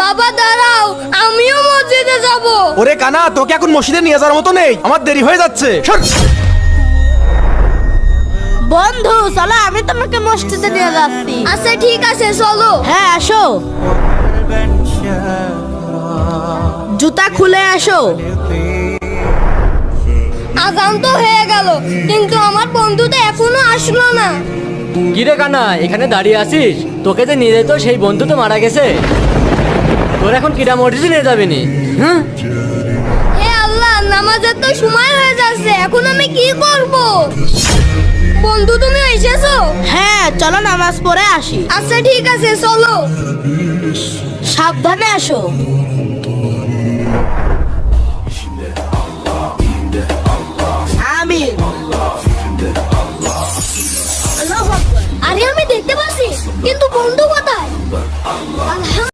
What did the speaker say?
বাবা দাঁড়াও, আমিও মসজিদে যাব। ওরে কানা, তোকে এখন মসজিদে নিয়ে যাওয়ার মতো নেই, আমার দেরি হয়ে যাচ্ছে। সর। বন্ধু চলো, আমি তোমাকে মসজিদে নিয়ে যাচ্ছি। আচ্ছা ঠিক আছে, চলো। হ্যাঁ আসো, জুতা খুলে আসো। আজান তো হয়ে গেল, কিন্তু আমার বন্ধু তো এখনো আসলো না। কিরে কানা, এখানে দাঁড়িয়ে আছিস? তোকে যে নিয়ে যেত সেই বন্ধু তো মারা গেছে। তোর এখন কিরা মসজিদে নিয়ে যাবি নি? হ্যাঁ, হে আল্লাহ, নামাজের তো সময় হয়ে যাচ্ছে, এখন আমি কি করব? বন্ধু তুমি এসেছো? হ্যাঁ চলো নামাজ পড়ে আসি। আচ্ছা ঠিক আছে, চলো। সাবধানে আসো। আমিন। আরে আমি দেখতে পাচ্ছি, কিন্তু বন্ধু কোথায়?